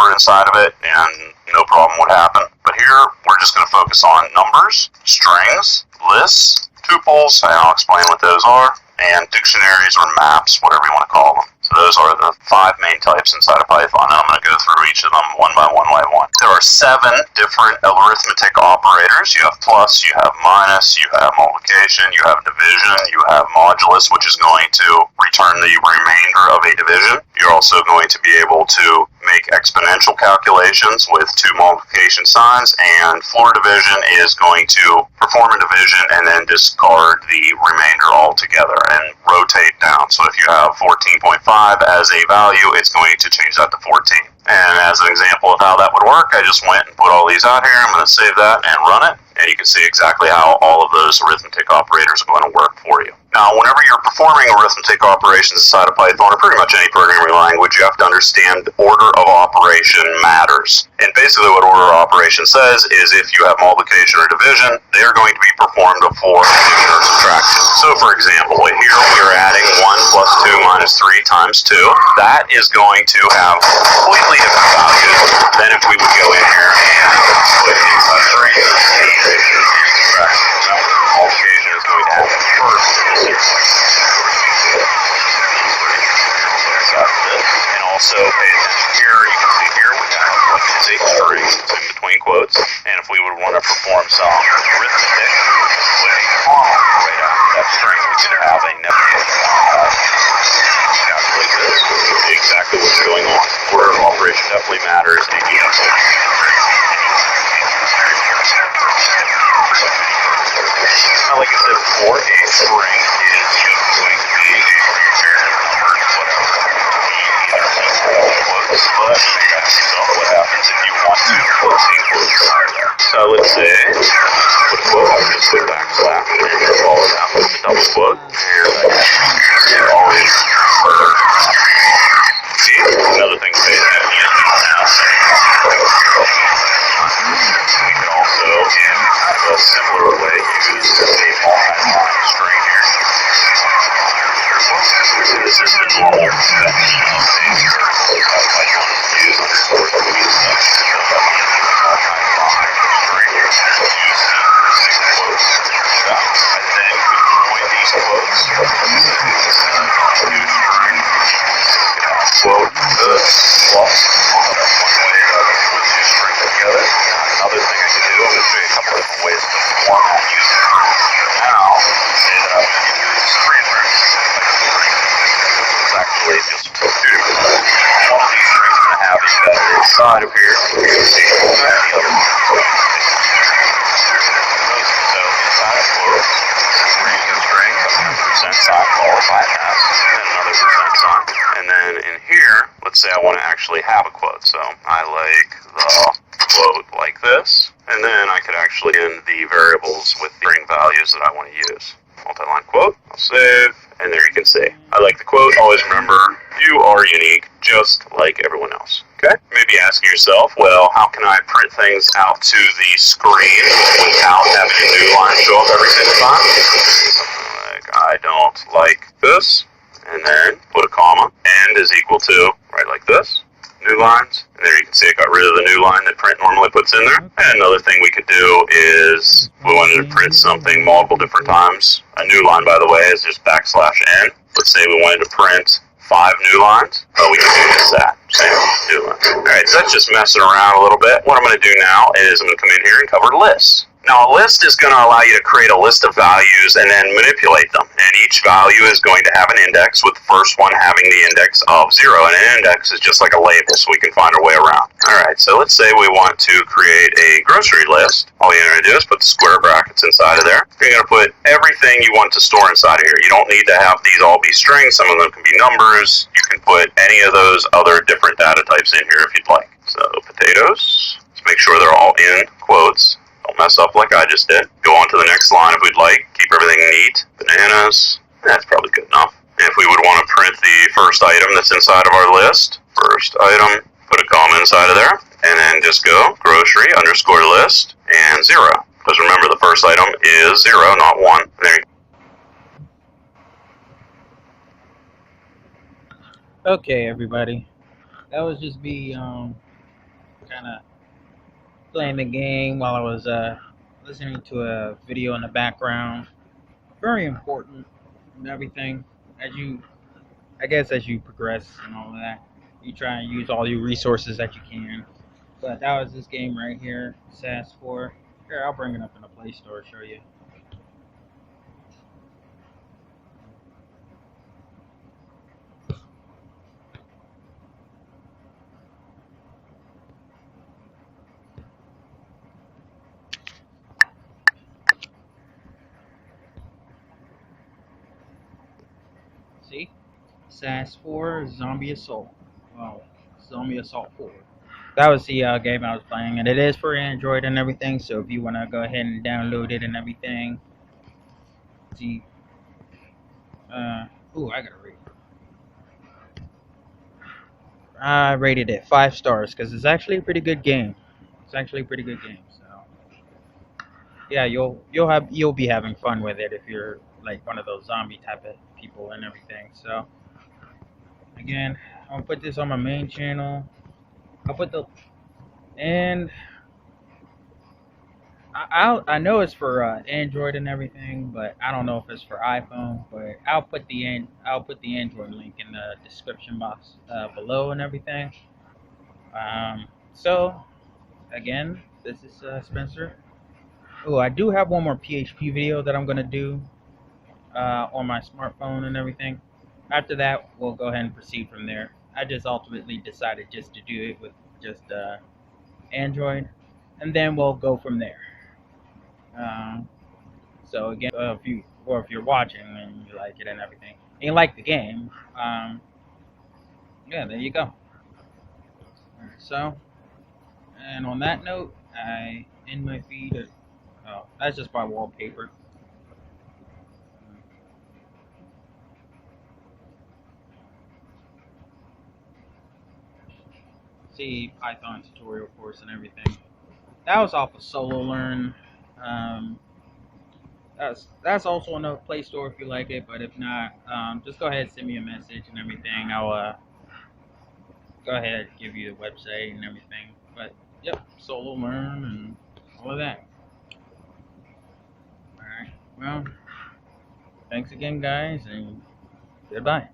number inside of it, and no problem would happen. But here, we're just going to focus on numbers, strings, lists, tuples, and I'll explain what those are, and dictionaries or maps, whatever you want to call them. So those are the 5 main types inside of Python, and I'm going to go through each of them one by one. There are 7 different arithmetic operators. You have plus, you have minus, you have multiplication, you have division, you have modulus, which is going to return the remainder of a division. You're also going to be able to make exponential calculations with 2 multiplication signs, and floor division is going to perform a division and then discard the remainder altogether and rotate down. So if you have 14.5 as a value, it's going to change that to 14. And as an example of how that would work, I just went and put all these out here. I'm going to save that and run it, and you can see exactly how all of those arithmetic operators are going to work for you. Now, whenever you're performing arithmetic operations inside of Python, or pretty much any programming language, you have to understand order of operation matters. And basically what order of operation says is if you have multiplication or division, they're going to be performed before addition or subtraction. So for example, here we're adding 1 plus 2 minus 3 times 2. That is going to have completely different values than if we would go in here and put inside of addition and subtraction. Now, multiplication is going to happen first. And also pay attention here, you can see here we have a string in between quotes, and if we would want to perform some arithmetic, we would just put a comma right after that string. We could have a negative calculate this, see exactly what's going on. Order of operation definitely matters. Now, like I said before, a string is just going to be a pair of numbers, whatever. Quotes, but you got to yourself what happens if you want to put quotes there. So let's say, put a quote, I would just go back to that, and then follow that with a double quote, and I always see, another thing to pay attention to now. We can also, in kind of a similar way, use a multi-line string here. This is the normal convention of a Python use underscore to use multi-line string. Use 6 quotes. And then we can point these quotes to string. Quote plus. That's one way to put 2 strings together. Another thing I can do, I'm going to show you a couple different ways to format using it. Now, say that I want to use 3 strings. It's actually just 2 different ways. One of these strings I'm going to have embedded inside of here. You can see the other one. So inside of quote, we're using a string, percent sign followed by an S, and another percent sign. And then in here, let's say I want to actually have a quote. So I like the quote like this, and then I could actually end the variables with the string values that I want to use. Multi-line quote, I'll save, and there you can see. I like the quote. Always remember, you are unique, just like everyone else. Okay? Maybe asking yourself, well, how can I print things out to the screen without having a new line show up every single time? Like, I don't like this, and then put a comma, and is equal to, right like this. New lines, and there you can see I got rid of the new line that print normally puts in there. And another thing we could do is, if we wanted to print something multiple different times, a new line, by the way, is just \n. Let's say we wanted to print 5 new lines, we can do just that, same new lines. Alright, so that's just messing around a little bit. What I'm going to do now is I'm going to come in here and cover lists. Now, a list is going to allow you to create a list of values and then manipulate them. And each value is going to have an index, with the first one having the index of 0. And an index is just like a label, so we can find our way around. Alright, so let's say we want to create a grocery list. All you're going to do is put the square brackets inside of there. You're going to put everything you want to store inside of here. You don't need to have these all be strings. Some of them can be numbers. You can put any of those other different data types in here if you'd like. So, potatoes. Let's make sure they're all in quotes. Don't mess up like I just did. Go on to the next line if we'd like. Keep everything neat. Bananas. That's probably good enough. And if we would want to print the first item that's inside of our list, first item, put a comma inside of there, and then just go grocery underscore list and 0. Because remember, the first item is 0, not 1. There you go. Okay, everybody. That was just me kind of playing the game while I was listening to a video in the background. Very important and everything. I guess, as you progress and all of that, you try and use all your resources that you can. But that was this game right here, SAS 4. Here, I'll bring it up in the Play Store, show you. See? SAS 4 Zombie Assault. Well, Zombie Assault 4. That was the game I was playing, and it is for Android and everything. So if you want to go ahead and download it and everything, see. I gotta rate. I rated it 5 stars because it's actually a pretty good game. It's actually a pretty good game. So yeah, you'll be having fun with it if you're like one of those zombie type of people and everything. So again, I'll put this on my main channel. I'll put the and I know it's for Android and everything, but I don't know if it's for iPhone. But I'll put the Android link in the description box below and everything. So again, this is Spencer. Oh, I do have one more PHP video that I'm gonna do on my smartphone and everything. After that, we'll go ahead and proceed from there. I just ultimately decided just to do it with just Android, and then we'll go from there. So again, if you're watching and you like it and everything, and you like the game, yeah, there you go. So, and on that note, I end my feed. Oh, that's just my wallpaper. See Python tutorial course and everything. That was off of Solo Learn. Um, that's also on the Play Store if you like it. But if not, just go ahead and send me a message and everything. I'll go ahead and give you the website and everything. But yep, Solo Learn and all of that. All right. Well, thanks again, guys, and goodbye.